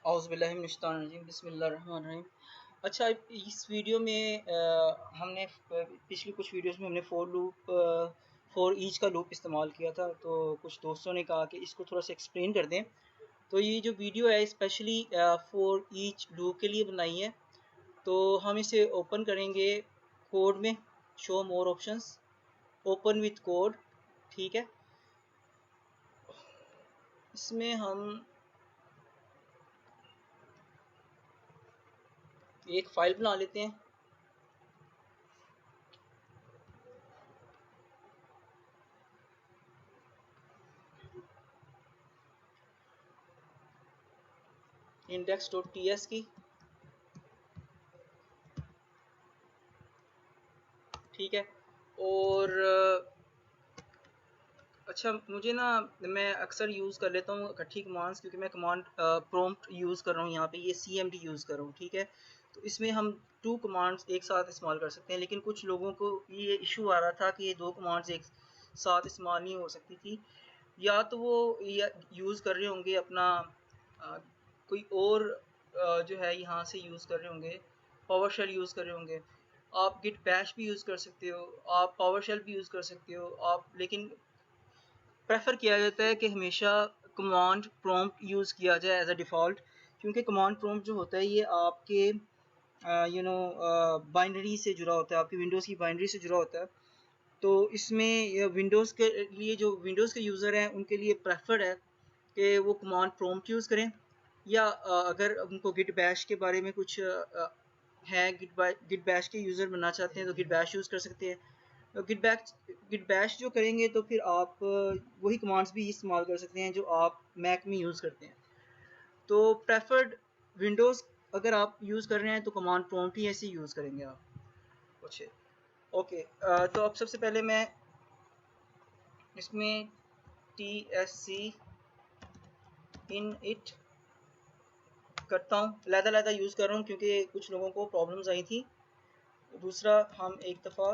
औज़ुबिल्लाहिमिनश्शैतानिर्रजीम बिस्मिल्लाहिर्रहमानिर्रहीम। अच्छा, इस वीडियो में हमने पिछली कुछ वीडियोस में हमने फॉर ईच का लूप इस्तेमाल किया था, तो कुछ दोस्तों ने कहा कि इसको थोड़ा सा एक्सप्लेन कर दें। तो ये जो वीडियो है स्पेशली फॉर ईच लूप के लिए बनाई है। तो हम इसे ओपन करेंगे कोड में, show more options, open with code. ठीक है, इसमें हम एक फ़ाइल बना लेते हैं। index.ts की, ठीक है। और अच्छा, मुझे ना, मैं अक्सर यूज़ कर लेता हूँ इकट्ठी कमांड्स, क्योंकि मैं कमांड प्रॉम्प्ट यूज़ कर रहा हूँ। यहाँ पे ये cmd यूज़ कर रहा हूँ, ठीक है। तो इसमें हम 2 कमांड्स एक साथ इस्तेमाल कर सकते हैं, लेकिन कुछ लोगों को ये इशू आ रहा था कि ये 2 कमांड्स एक साथ इस्तेमाल नहीं हो सकती थी। या तो वो यूज़ कर रहे होंगे अपना कोई और जो है यहाँ से यूज़ कर रहे होंगे, पावर शेल यूज़ कर रहे होंगे। आप गिट बैश भी यूज़ कर सकते हो, आप पावर शेल भी यूज़ कर सकते हो आप, लेकिन प्रेफर किया जाता है कि हमेशा कमांड प्रॉम्प्ट यूज़ किया जाए एज अ डिफ़ॉल्ट, क्योंकि कमांड प्रॉम्प्ट जो होता है ये आपके बाइनरी से जुड़ा होता है, आपकी विंडोज़ की बाइनरी से जुड़ा होता है। तो इसमें विंडोज़ के लिए, जो विंडोज़ के यूज़र हैं उनके लिए प्रेफर्ड है कि वो कमांड प्रॉम्प्ट यूज़ करें, या अगर उनको गिट बैश के बारे में कुछ है, गिट बैश के यूज़र बनना चाहते हैं तो गिट बैश यूज़ कर सकते हैं। गिट बैश जो करेंगे तो फिर आप वही कमांड्स भी इस्तेमाल कर सकते हैं जो आप मैक में यूज़ करते हैं। तो प्रेफर्ड विंडोज़ अगर आप यूज़ कर रहे हैं तो कमांड प्रॉम्प्ट ही ऐसे यूज़ करेंगे आप। अच्छे, ओके। तो अब सबसे पहले मैं इसमें tsc init करता हूँ। लहदा यूज़ कर रहा हूँ क्योंकि कुछ लोगों को प्रॉब्लम्स आई थी। दूसरा हम एक दफ़ा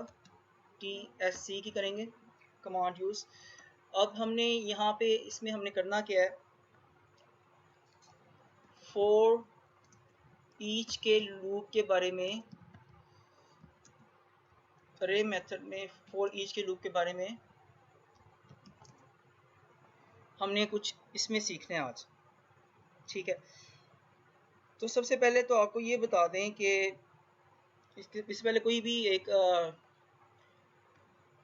tsc की करेंगे कमांड यूज़। अब हमने यहाँ पे इसमें हमने करना क्या है, फॉर ईच के लूप के बारे में, अरे मेथड में फॉर ईच के लूप के बारे में हमने कुछ इसमें सीखना है आज, ठीक है। तो सबसे पहले तो आपको ये बता दें कि इससे पहले कोई भी एक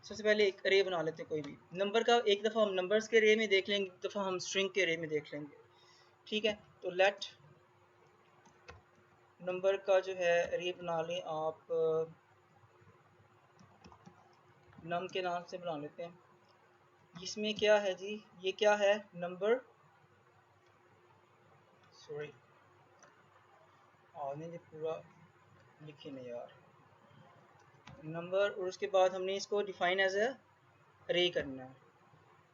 सबसे पहले एक अरे बना लेते हैं, कोई भी नंबर का। एक दफ़ा हम नंबर्स के अरे में देख लेंगे, एक दफ़ा हम स्ट्रिंग के अरे में देख लेंगे, ठीक है। तो लेट नंबर का जो है अरे बना लें आप, नम के नाम से बना लेते हैं। इसमें क्या है जी, ये क्या है, नंबर, सॉरी आपने जो पूरा लिखे नहीं यार, नंबर, और उसके बाद हमने इसको डिफाइन एज ए अरे करना है,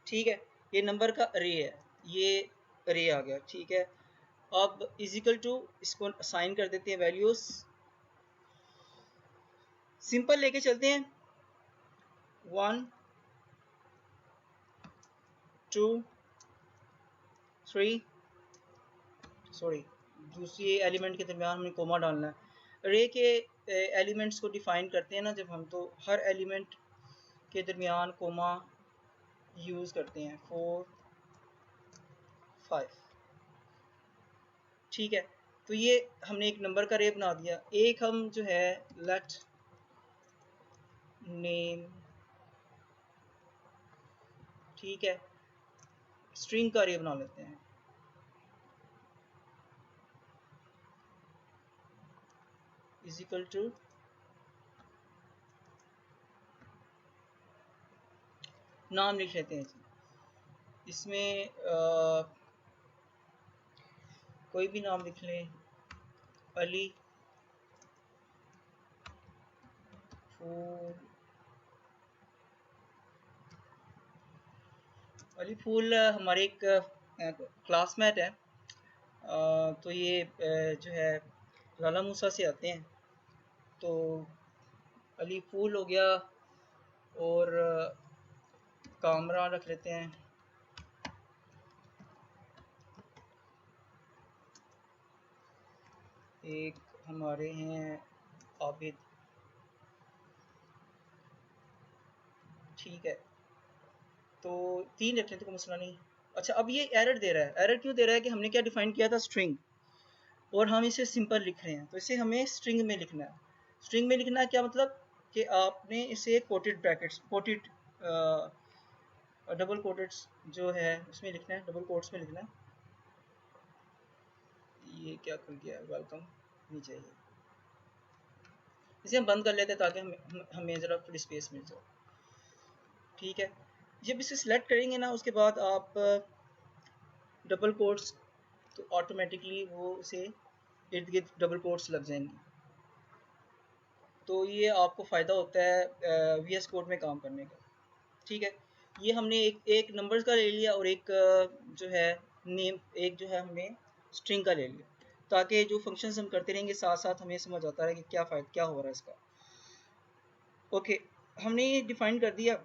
ठीक है। ये नंबर का अरे है, ये अरे आ गया, ठीक है। अब इजिकल टू, इसको असाइन कर देते हैं वैल्यूज, सिंपल लेके चलते हैं। 1 2 3, सॉरी दूसरी एलिमेंट के दरमियान हमें कोमा डालना है। अरे के एलिमेंट्स को डिफाइन करते हैं ना जब हम, तो हर एलिमेंट के दरमियान कोमा यूज़ करते हैं, 4 5, ठीक है। तो ये हमने एक नंबर का अरे बना दिया। एक हम जो है लेट नेम, ठीक है, स्ट्रिंग का अरे बना लेते हैं, इज इक्वल टू नाम लिख लेते हैं जी। इसमें कोई भी नाम लिख लें, अली फूल। अली फूल हमारे एक क्लासमेट है, तो ये जो है लाला मूसा से आते हैं, तो अली फूल हो गया। और कामरान रख लेते हैं, एक हमारे हैं आबिद, ठीक है, तो 3 रखते हैं तो कोई मसला नहीं। अच्छा, अब ये एरर दे रहा है, एरर क्यों दे रहा है कि हमने क्या डिफाइन किया था, स्ट्रिंग, और हम इसे सिंपल लिख रहे हैं, तो इसे हमें स्ट्रिंग में लिखना है। स्ट्रिंग में लिखना है क्या मतलब कि आपने इसे कोटेड ब्रैकेट्स, कोटेड डबल कोटेड्स जो है उसमें लिखना है, डबल कोट्स में लिखना है। ये क्या खुल गया है, वेलकम नहीं चाहिए, इसे हम बंद कर लेते हैं ताकि हमें ज़रा थोड़ी स्पेस मिल जाए, ठीक है। जब इसे सिलेक्ट करेंगे ना, उसके बाद आप डबल कोट्स, तो ऑटोमेटिकली वो उसे इर्द गिर्द डबल कोट्स लग जाएंगी, तो ये आपको फ़ायदा होता है वी एस कोड में काम करने का, ठीक है। ये हमने एक नंबर्स का ले लिया और एक जो है नेम, एक जो है हमने स्ट्रिंग का ले लिया, ताकि जो फंक्शंस हम करते रहेंगे साथ साथ हमें समझ आता है कि क्या हो रहा है इसका। ओके, हमने ये डिफाइन कर दिया।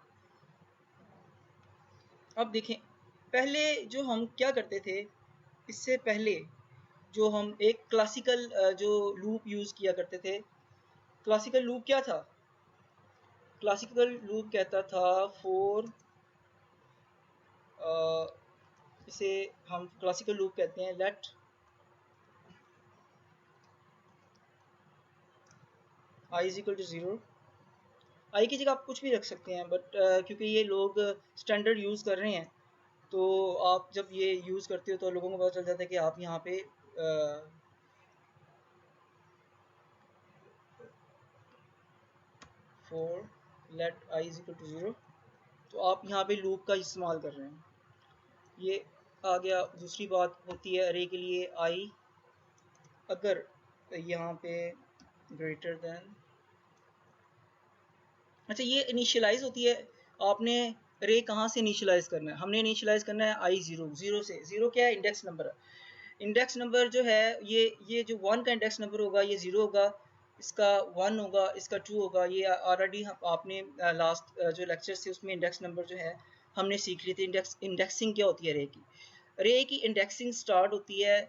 अब देखें, पहले जो हम क्या करते थे, इससे पहले जो हम एक क्लासिकल जो लूप यूज़ किया करते थे, क्लासिकल लूप क्या था, क्लासिकल लूप कहता था फॉर, इसे हम क्लासिकल लूप कहते हैं let I is equal to 0। I की जगह आप कुछ भी रख सकते हैं, बट क्योंकि ये लोग स्टैंडर्ड यूज़ कर रहे हैं, तो आप जब ये यूज़ करते हो तो लोगों को पता चल जाता है कि आप यहाँ पे for let I is equal to 0, तो आप यहाँ पे लूप का इस्तेमाल कर रहे हैं। ये आ गया। दूसरी बात होती है अरे के लिए आई, अगर यहाँ पे ग्रेटर देन, अच्छा ये इनिशियलाइज होती है, आपने रे कहाँ से इनिशियलाइज करना है, हमने इनिशियलाइज करना है आई जीरो, जीरो से। जीरो क्या है, इंडेक्स नंबर है। इंडेक्स नंबर जो है ये जो 1 का इंडेक्स नंबर होगा ये 0 होगा, इसका 1 होगा, इसका 2 होगा। ये ऑलरेडी आपने लास्ट जो लेक्चर थे उसमें इंडेक्स नंबर जो है हमने सीख ली थी। इंडेक्सिंग क्या होती है रे की, रे की इंडेक्सिंग स्टार्ट होती है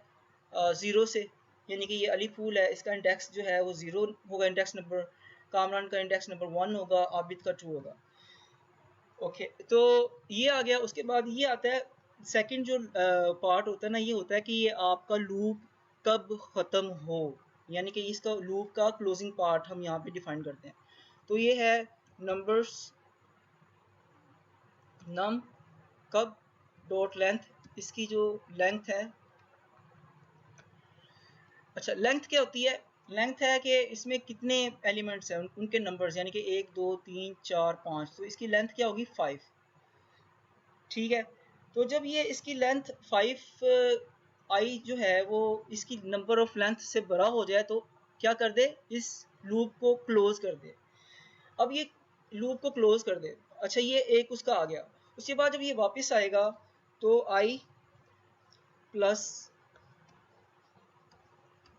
0 से, यानी कि ये अली फूल है, इसका इंडेक्स जो है वो 0 होगा इंडेक्स नंबर, कामरान का इंडेक्स नंबर 1 होगा, आबिद का 2 होगा। ओके, तो ये आ गया। उसके बाद ये आता है सेकंड जो पार्ट होता है ना, ये होता है कि ये आपका लूप कब ख़त्म हो, यानी कि इसका लूप का क्लोजिंग पार्ट हम यहाँ पे डिफाइन करते हैं। तो ये है नंबर्स नम कब डॉट लेंथ, इसकी जो लेंथ है, अच्छा लेंथ क्या होती है, लेंथ है कि इसमें कितने एलिमेंट्स हैं, उनके नंबर्स, यानी कि 1 2 3 4 5, तो इसकी लेंथ क्या होगी 5, ठीक है। तो जब ये इसकी लेंथ 5 आई जो है वो इसकी नंबर ऑफ लेंथ से बड़ा हो जाए तो क्या कर दे, इस लूप को क्लोज कर दे। अब ये लूप को क्लोज कर दे, अच्छा ये एक उसका आ गया। उसके बाद जब ये वापस आएगा तो आई प्लस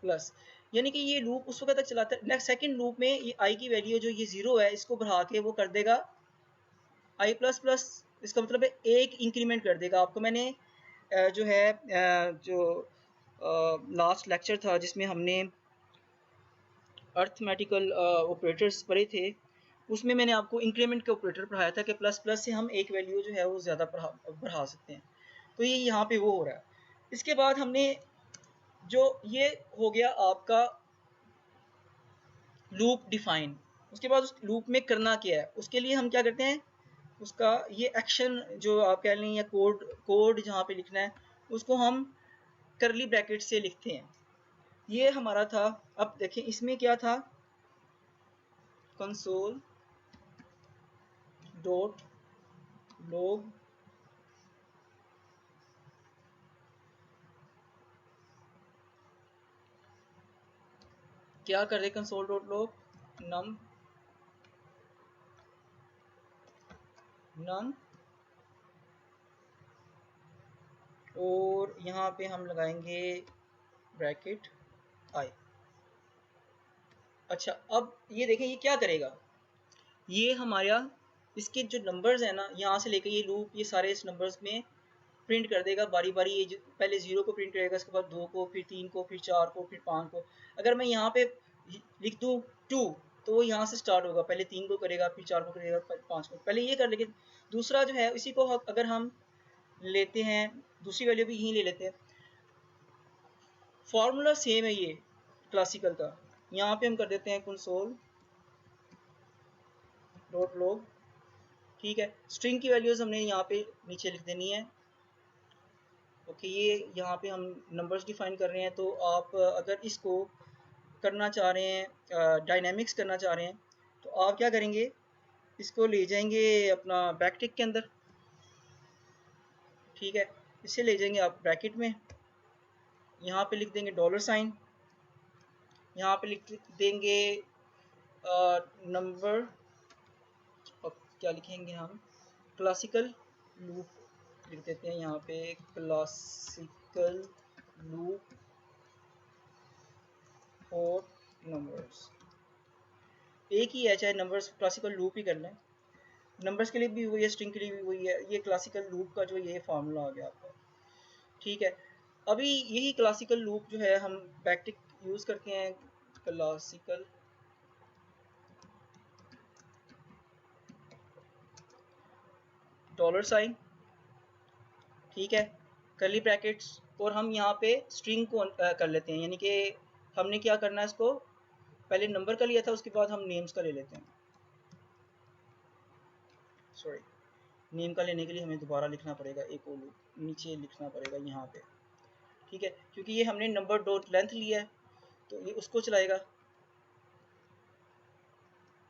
प्लस, यानी कि ये लूप उस वक्त तक चलाता है। नेक्स्ट सेकंड लूप में ये आई की वैल्यू जो ये 0 है इसको बढ़ा के वो कर देगा आई प्लस प्लस, इसका मतलब है एक इंक्रीमेंट कर देगा। आपको मैंने जो है जो लास्ट लेक्चर था जिसमें हमने अर्थमेटिकल ऑपरेटर्स पढ़े थे, उसमें मैंने आपको इंक्रीमेंट के ऑपरेटर पढ़ाया था कि प्लस प्लस से हम एक वैल्यू जो है वो ज़्यादा बढ़ा सकते हैं। तो ये यहाँ पे वो हो रहा है। इसके बाद हमने जो ये हो गया आपका लूप डिफाइन, उसके बाद उस लूप में करना क्या है, उसके लिए हम क्या करते हैं, उसका ये एक्शन जो आप कह लें या कोड जहाँ पे लिखना है उसको हम करली ब्रैकेट से लिखते हैं। ये हमारा था। अब देखें इसमें क्या था, कंसोल डॉट लॉग क्या कर रहे, कंसोल डॉट लॉग नम नन, और यहाँ पे हम लगाएंगे ब्रैकेट आई। अच्छा, अब ये देखें ये क्या करेगा, ये हमारा इसके जो नंबर्स है ना यहाँ से लेकर ये लूप ये सारे इस नंबर्स में प्रिंट कर देगा बारी बारी। ये पहले 0 को प्रिंट करेगा, उसके बाद 2 को, फिर 3 को, फिर 4 को, फिर 5 को। अगर मैं यहाँ पे लिख दूँ 2 तो वो यहाँ से स्टार्ट होगा, पहले 3 को करेगा, फिर 4 को करेगा, 5 को, पहले ये कर। लेकिन दूसरा जो है इसी को अगर हम लेते हैं, दूसरी वैल्यू भी यहीं ले लेते हैं, फॉर्मूला सेम है ये क्लासिकल का। यहाँ पे हम कर देते हैं कंसोल डॉट लॉग, ठीक है। स्ट्रिंग की वैल्यूज हमने यहाँ पे नीचे लिख देनी है। ओके, ये यहाँ पे हम नंबर्स डिफाइन कर रहे हैं। तो आप अगर इसको करना चाह रहे हैं, डायनेमिक्स करना चाह रहे हैं, तो आप क्या करेंगे, इसको ले जाएंगे अपना बैकटिक के अंदर, ठीक है। इसे ले जाएंगे आप ब्रैकेट में, यहाँ पे लिख देंगे $, यहाँ पे लिख देंगे नंबर, अब क्या लिखेंगे हम, क्लासिकल लूप लिख देते हैं यहाँ पे, क्लासिकल लूप फॉर नंबर्स। एक ही है, चाहे नंबर्स क्लासिकल लूप ही कर लें, नंबर्स के लिए भी वही है, स्ट्रिंग के लिए भी वही है। ये क्लासिकल लूप का जो ये फार्मूला आ गया आपका, ठीक है। अभी यही क्लासिकल लूप जो है हम बैकटिक यूज़ करते हैं, क्लासिकल $, ठीक है, कर्ली ब्रैकेट्स, और हम यहाँ पे स्ट्रिंग को कर लेते हैं। यानी कि हमने क्या करना है, इसको पहले नंबर का लिया था, उसके बाद हम नेम्स का ले लेते हैं। सॉरी, नेम का लेने के लिए हमें दोबारा लिखना पड़ेगा, एक और लूप नीचे लिखना पड़ेगा यहाँ पे, ठीक है, क्योंकि ये हमने नंबर डॉट लेंथ लिया है तो ये उसको चलाएगा।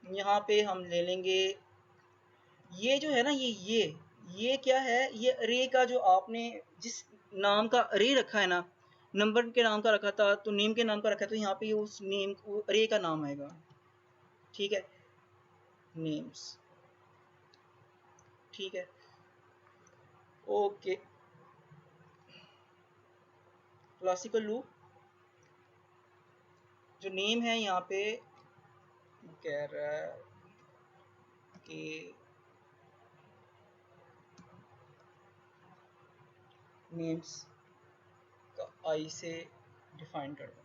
यहाँ पे हम ले लेंगे, ये जो है ना, ये क्या है, ये अरे का जो आपने जिस नाम का अरे रखा है ना, नंबर के नाम का रखा था तो नेम के नाम का रखा है, तो यहाँ पे उस नेम अरे का नाम आएगा, ठीक है, नेम्स, ठीक है। ओके, क्लासिकल लूप जो नेम है यहाँ पे कह रहा है कि नेम्स का आई से डिफाइन कर दो,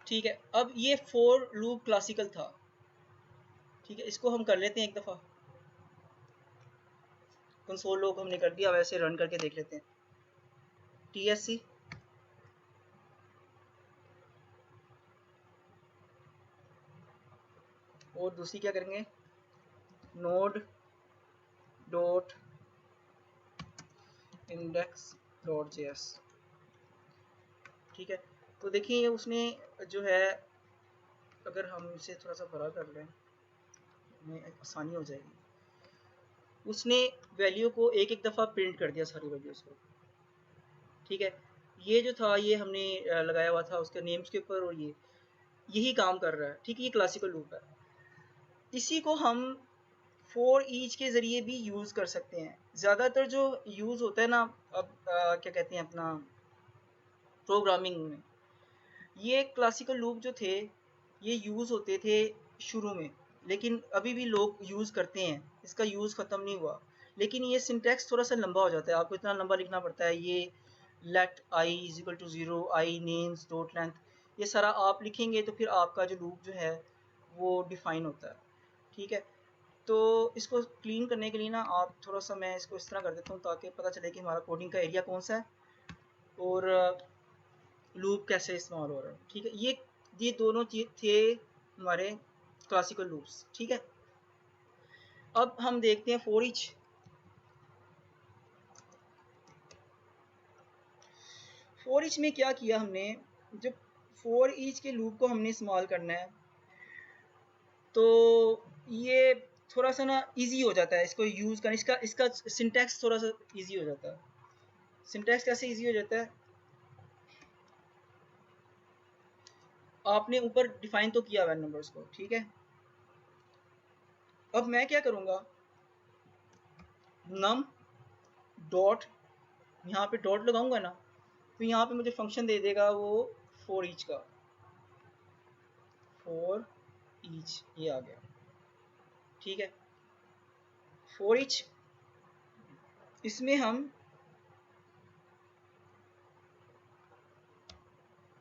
ठीक है। अब ये फॉर लूप क्लासिकल था, ठीक है, इसको हम कर लेते हैं एक दफ़ा, कंसोल लॉग हमने कर दिया, वैसे रन करके देख लेते हैं। TSC और दूसरी क्या करेंगे, node dot index dot JS, ठीक है। तो देखिए उसने जो है, अगर हम इसे थोड़ा सा बड़ा कर लें हमें आसानी हो जाएगी, उसने वैल्यू को एक एक दफ़ा प्रिंट कर दिया, सारी वैल्यूज़ को, ठीक है। ये जो था ये हमने लगाया हुआ था उसके नेम्स के ऊपर, और ये यही काम कर रहा है, ठीक है। ये क्लासिकल लूप है, इसी को हम फॉर ईच के ज़रिए भी यूज़ कर सकते हैं। ज़्यादातर जो यूज़ होता है ना, अब क्या कहते हैं अपना प्रोग्रामिंग में, ये क्लासिकल लूप जो थे ये यूज़ होते थे शुरू में, लेकिन अभी भी लोग यूज़ करते हैं, इसका यूज़ ख़त्म नहीं हुआ। लेकिन ये सिंटैक्स थोड़ा सा लंबा हो जाता है, आपको इतना लंबा लिखना पड़ता है, ये let I is equal to 0, I names dot length, ये सारा आप लिखेंगे तो फिर आपका जो लूप जो है वो डिफ़ाइन होता है, ठीक है। तो इसको क्लीन करने के लिए ना, आप थोड़ा सा, मैं इसको इस तरह कर देता हूँ ताकि पता चले कि हमारा कोडिंग का एरिया कौन सा है और लूप कैसे इस्तेमाल हो रहा है, ठीक है। ये दोनों चीज थे हमारे क्लासिकल लूप्स, ठीक है। अब हम देखते हैं फॉर ईच। फॉर ईच में क्या किया हमने, जब फॉर ईच के लूप को हमने इस्तेमाल करना है तो ये थोड़ा सा ना इजी हो जाता है इसको यूज़ करना, इसका इसका सिंटैक्स थोड़ा सा इजी हो जाता है। सिंटैक्स कैसे इजी हो जाता है, आपने ऊपर डिफाइन तो किया हुआ है नंबर्स को, ठीक है। अब मैं क्या करूँगा, नम डॉट, यहाँ पे डॉट लगाऊंगा ना, तो यहाँ पे मुझे फंक्शन दे देगा वो फॉर ईच का, फॉर ईच ये आ गया, ठीक है। फॉर ईच इसमें हम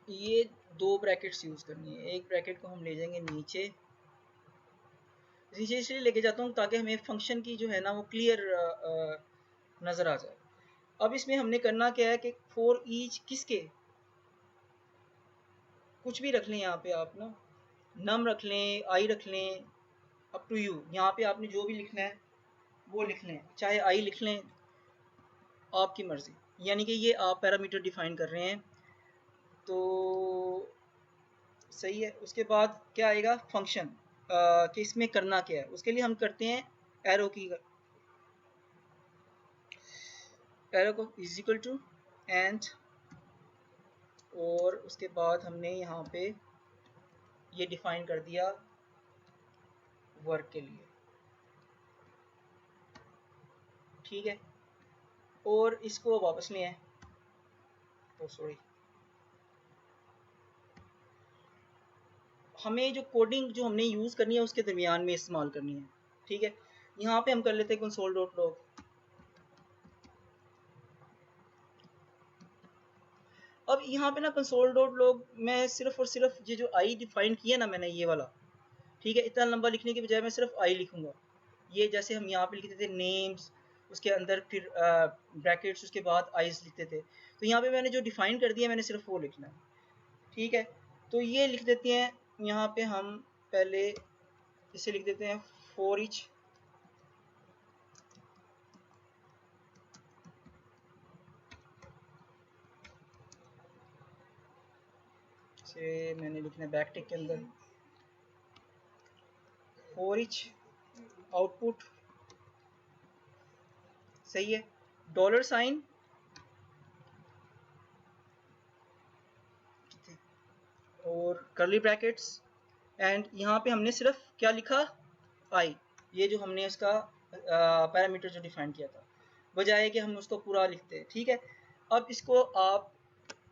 ये दो ब्रैकेट्स यूज़ करनी है। एक ब्रैकेट को हम ले जाएंगे नीचे इसलिए लेके जाता हूँ ताकि हमें फंक्शन की जो है ना वो क्लियर नज़र आ जाए। अब इसमें हमने करना क्या है कि फॉर ईच किसके कुछ भी रख लें, यहाँ पे आप ना नम रख लें, आई रख लें, अप टू यू। यहाँ पे आपने जो भी लिखना है वो लिख लें, चाहे आई लिख लें, आपकी मर्ज़ी। यानी कि ये आप पैरामीटर डिफाइन कर रहे हैं तो सही है। उसके बाद क्या आएगा फंक्शन कि इसमें करना क्या है। उसके लिए हम करते हैं एरो को इज इक्वल टू एंड, और उसके बाद हमने यहाँ पे ये डिफाइन कर दिया वर्क के लिए, ठीक है। और इसको वापस ले आए, तो सॉरी, हमें जो कोडिंग जो हमने यूज़ करनी है उसके दरमियान में इस्तेमाल करनी है, ठीक है। यहाँ पे हम कर लेते हैं कंसोल डॉट लॉग। अब यहाँ पे ना कंसोल डॉट लॉग में सिर्फ और सिर्फ ये जो आई डिफाइन किया ना मैंने, ये वाला, ठीक है। इतना लंबा लिखने के बजाय मैं सिर्फ आई लिखूंगा। ये जैसे हम यहाँ पे लिखते थे नेम्स, उसके अंदर फिर ब्रैकेट्स, उसके बाद आइज लिखते थे, तो यहाँ पे मैंने जो डिफाइन कर दिया मैंने सिर्फ वो लिखना है, ठीक है। तो ये लिख देते हैं यहाँ पे हम पहले इसे लिख देते हैं फॉर ईच से, मैंने लिखना है बैक टिक के अंदर फॉर ईच आउटपुट, सही है, डॉलर साइन और कर्ली ब्रैकेट्स, एंड यहाँ पे हमने सिर्फ क्या लिखा आई, ये जो हमने इसका पैरामीटर जो डिफाइन किया था, बजाय कि हम उसको पूरा लिखते हैं, ठीक है। अब इसको आप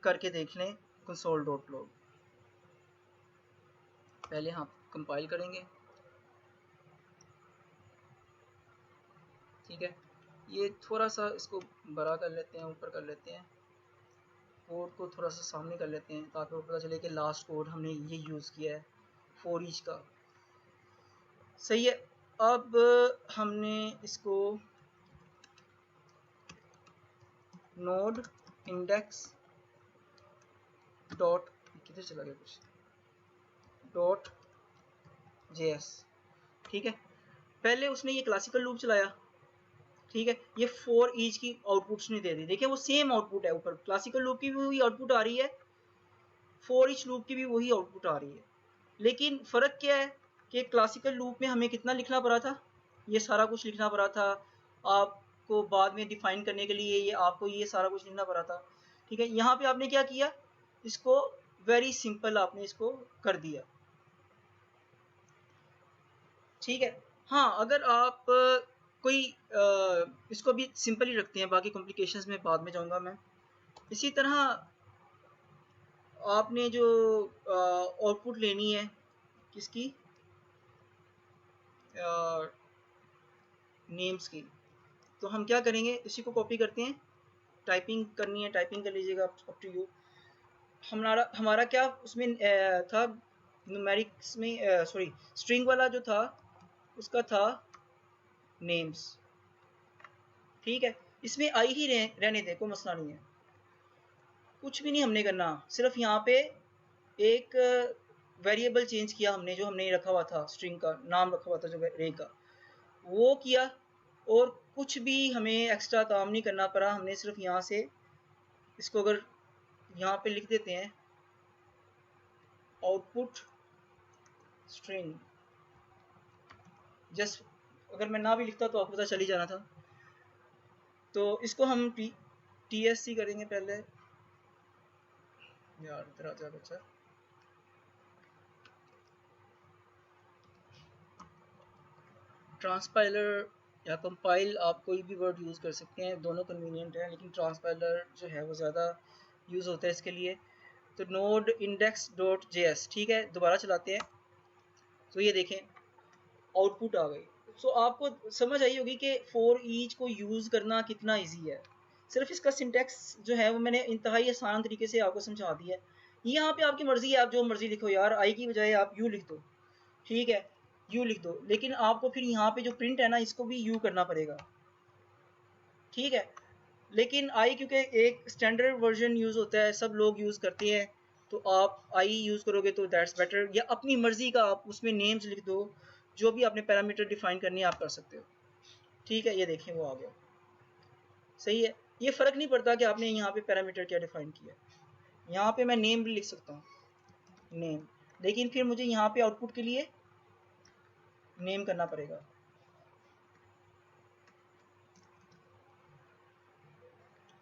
करके देख लें कंसोल डॉट लॉग। पहले हम कंपाइल करेंगे, ठीक है। ये थोड़ा सा इसको बड़ा कर लेते हैं, ऊपर कर लेते हैं, कोड को थोड़ा सा सामने कर लेते हैं ताकि पता चले कि लास्ट कोड हमने ये यूज़ किया है फॉर ईच का, सही है। अब हमने इसको नोड इंडेक्स डॉट, किधर चला गया कुछ, डॉट जेएस, ठीक है। पहले उसने ये क्लासिकल लूप चलाया, ठीक है। ये फॉर ईच की आउटपुट्स नहीं दे दी, देखिए वो सेम आउटपुट है, ऊपर क्लासिकल लूप की भी वही आउटपुट आ रही है, फॉर ईच लूप की भी वही आउटपुट आ रही है। लेकिन फ़र्क क्या है कि क्लासिकल लूप में हमें कितना लिखना पड़ा था, ये सारा कुछ लिखना पड़ा था, आपको बाद में डिफाइन करने के लिए ये आपको ये सारा कुछ लिखना पड़ा था, ठीक है। यहाँ पे आपने क्या किया, इसको वेरी सिंपल आपने इसको कर दिया, ठीक है। हाँ, अगर आप कोई इसको भी सिंपल ही रखते हैं, बाकी कॉम्प्लिकेशंस में बाद में जाऊँगा मैं। इसी तरह आपने जो आउटपुट लेनी है किसकी, नेम्स की, तो हम क्या करेंगे, इसी को कॉपी करते हैं, टाइपिंग करनी है टाइपिंग कर लीजिएगा, अप टू यू। हमारा हमारा क्या उसमें था न्यूमेरिक्स में, सॉरी स्ट्रिंग वाला जो था उसका था नेम्स, ठीक है। इसमें आई ही रहने दे, कोई मसला नहीं है, कुछ भी नहीं हमने करना, सिर्फ यहाँ पे एक वेरिएबल चेंज किया हमने, जो हमने रखा हुआ था स्ट्रिंग का नाम रखा हुआ था जो रे का, वो किया, और कुछ भी हमें एक्स्ट्रा काम नहीं करना पड़ा। हमने सिर्फ यहाँ से इसको अगर यहाँ पे लिख देते हैं आउटपुट स्ट्रिंग, जस्ट अगर मैं ना भी लिखता तो आपको पता चल ही जाना था। तो इसको हम TSC करेंगे पहले, यार इधर आ जा बच्चा, ट्रांसपाइलर या कंपाइल, आप कोई भी वर्ड यूज़ कर सकते हैं, दोनों कन्वीनियंट है, लेकिन ट्रांसपाइलर जो है वो ज़्यादा यूज़ होता है इसके लिए। तो नोड इंडेक्स डॉट जेएस, ठीक है, दोबारा चलाते हैं, तो ये देखें आउटपुट आ गई, सो आपको समझ आई होगी कि फॉर ईच को यूज़ करना कितना ईजी है। सिर्फ इसका सिंटेक्स जो है वो मैंने इंतहाई आसान तरीके से आपको समझा दिया है। यहाँ पे आपकी मर्जी है, आप जो मर्जी लिखो यार, आई की बजाय आप यू लिख दो, ठीक है, यू लिख दो, लेकिन आपको फिर यहाँ पे जो प्रिंट है ना इसको भी यू करना पड़ेगा, ठीक है। लेकिन आई क्योंकि एक स्टैंडर्ड वर्जन यूज़ होता है, सब लोग यूज़ करते हैं, तो आप आई यूज़ करोगे तो दैट्स बेटर, या अपनी मर्जी का आप उसमें नेम्स लिख दो, जो भी आपने पैरामीटर डिफाइन करनी है आप कर सकते हो, ठीक है। ये देखें वो आ गया, सही है। ये फ़र्क नहीं पड़ता कि आपने यहाँ पे पैरामीटर क्या डिफाइन किया, यहाँ पे मैं नेम भी लिख सकता हूँ, नेम, लेकिन फिर मुझे यहाँ पे आउटपुट के लिए नेम करना पड़ेगा,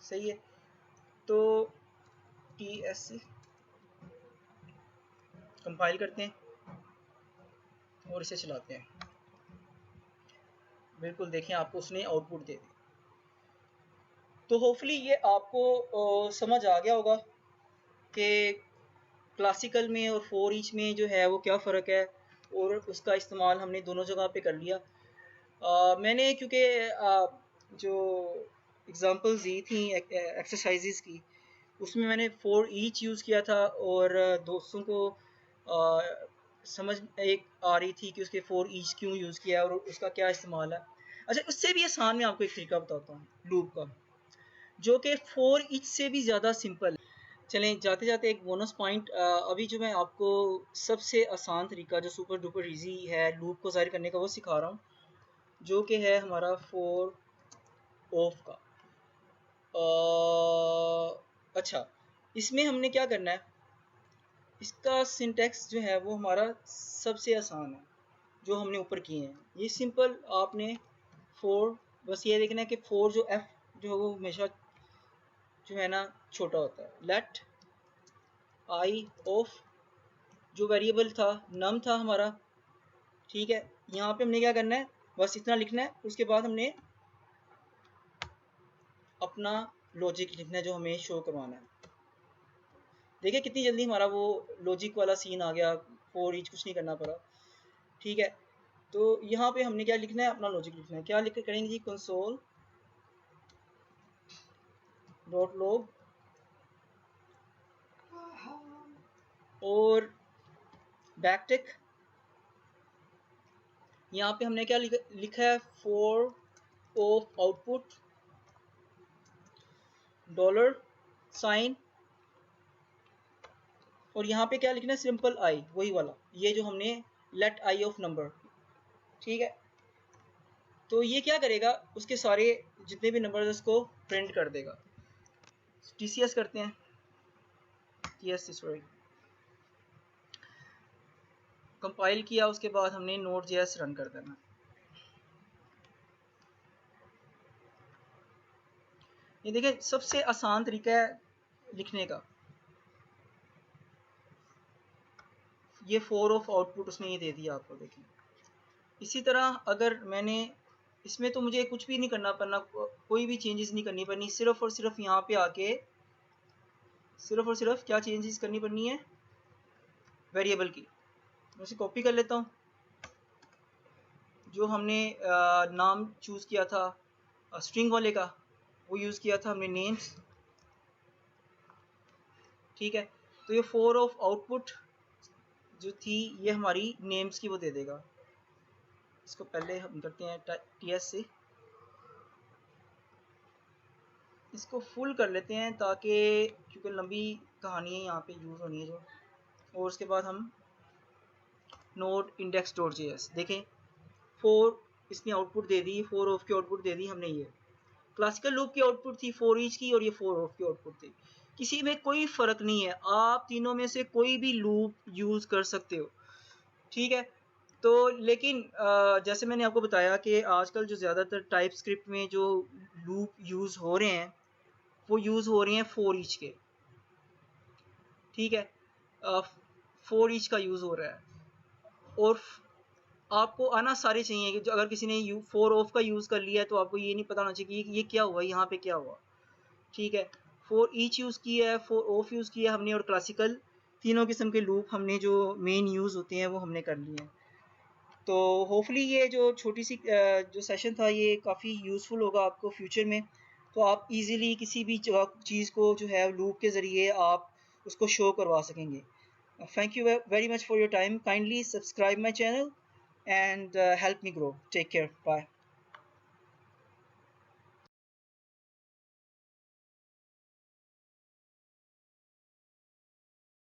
सही है। तो TSC कंपाइल करते हैं और इसे चलाते हैं, बिल्कुल देखें आपको उसने आउटपुट दे दी। तो होपफुली ये आपको समझ आ गया होगा कि क्लासिकल में और फोर ईच में जो है वो क्या फ़र्क है, और उसका इस्तेमाल हमने दोनों जगह पे कर लिया। मैंने क्योंकि जो एग्ज़ाम्पल्स दी थी एक्सरसाइजेस की, उसमें मैंने फोर ईच यूज़ किया था, और दोस्तों को समझ एक आ रही थी कि उसके फोर ईच क्यों यूज़ किया है और उसका क्या इस्तेमाल है। अच्छा, उससे भी आसान मैं आपको एक तरीका बताता हूँ लूप का, जो कि फोर ईच से भी ज़्यादा सिंपल है। चलें जाते जाते एक बोनस पॉइंट, अभी जो मैं आपको सबसे आसान तरीका जो सुपर डुपर इजी है लूप को ज़ाहिर करने का वो सिखा रहा हूँ, जो कि है हमारा फोर ऑफ का। अच्छा, इसमें हमने क्या करना है, इसका सिंटेक्स जो है वो हमारा सबसे आसान है जो हमने ऊपर किए हैं। ये सिंपल आपने फोर, बस ये देखना है कि फोर जो एफ जो है वो हमेशा जो है ना छोटा होता है। लेट आई ऑफ जो वेरिएबल था नम था हमारा, ठीक है। यहाँ पे हमने क्या करना है, बस इतना लिखना है, उसके बाद हमने अपना लॉजिक लिखना है जो हमें शो करवाना है। देखिए कितनी जल्दी हमारा वो लॉजिक वाला सीन आ गया, फोर ईच कुछ नहीं करना पड़ा, ठीक है। तो यहाँ पे हमने क्या लिखना है, अपना लॉजिक लिखना है। क्या लिख करेंगे जी, कंसोल डॉट लॉग और बैकटिक। यहाँ पे हमने क्या लिखा है, for of output dollar sign, और यहाँ पे क्या लिखना है, सिंपल आई, वही वाला, ये जो हमने लेट आई ऑफ नंबर, ठीक है। तो ये क्या करेगा, उसके सारे जितने भी नंबर उसको प्रिंट कर देगा। TCS करते हैं, TSC सॉरी, कंपाइल किया, उसके बाद हमने Node.js रन कर देना। ये देखिए सबसे आसान तरीका है लिखने का, ये फोर ऑफ आउटपुट उसने ये दे दिया आपको, देखिए। इसी तरह अगर मैंने इसमें, तो मुझे कुछ भी नहीं करना पड़ना, कोई भी चेंजेस नहीं करनी पड़नी, सिर्फ और सिर्फ यहाँ पे आके सिर्फ और सिर्फ क्या चेंजेस करनी पड़नी है, वेरिएबल की। मैं इसे कॉपी कर लेता हूँ, जो हमने नाम चूज़ किया था स्ट्रिंग वाले का, वो यूज़ किया था हमने नेम्स, ठीक है। तो ये फोर ऑफ आउटपुट जो थी ये हमारी नेम्स की वो दे देगा। इसको पहले हम करते हैं TS से, इसको फुल कर लेते हैं ताकि, क्योंकि लंबी कहानी है यहाँ पे यूज़ होनी है जो, और उसके बाद हम नोड इंडेक्स डॉट JS देखें, फोर इसने output they the, four of की आउटपुट दे दी हमने। ये क्लासिकल लूप की आउटपुट थी फोर ईच की, और ये फोर ऑफ की आउटपुट थी। किसी में कोई फ़र्क नहीं है, आप तीनों में से कोई भी लूप यूज़ कर सकते हो, ठीक है। तो लेकिन जैसे मैंने आपको बताया कि आजकल जो ज़्यादातर टाइप स्क्रिप्ट में जो लूप यूज़ हो रहे हैं वो यूज़ हो रहे हैं फोर ईच के, ठीक है। फोर ईच का यूज़ हो रहा है, और आपको आना सारे चाहिए कि जो अगर किसी ने फोर ऑफ का यूज़ कर लिया है तो आपको ये नहीं पता होना चाहिए कि ये क्या हुआ, यहाँ पे क्या हुआ, ठीक है। फोर ईच यूज़ किया है, फोर ऑफ यूज़ किया हमने, और क्लासिकल तीनों किस्म के लूप हमने जो मेन यूज़ होते हैं वो हमने कर लिए हैं। तो होपफुली ये जो छोटी सी जो सेशन था ये काफ़ी यूज़फुल होगा आपको फ्यूचर में। तो आप इजीली किसी भी चीज़ को जो है लूप के ज़रिए आप उसको शो करवा सकेंगे। Thank you very much for your time. Kindly subscribe my channel and help me grow. Take care. Bye.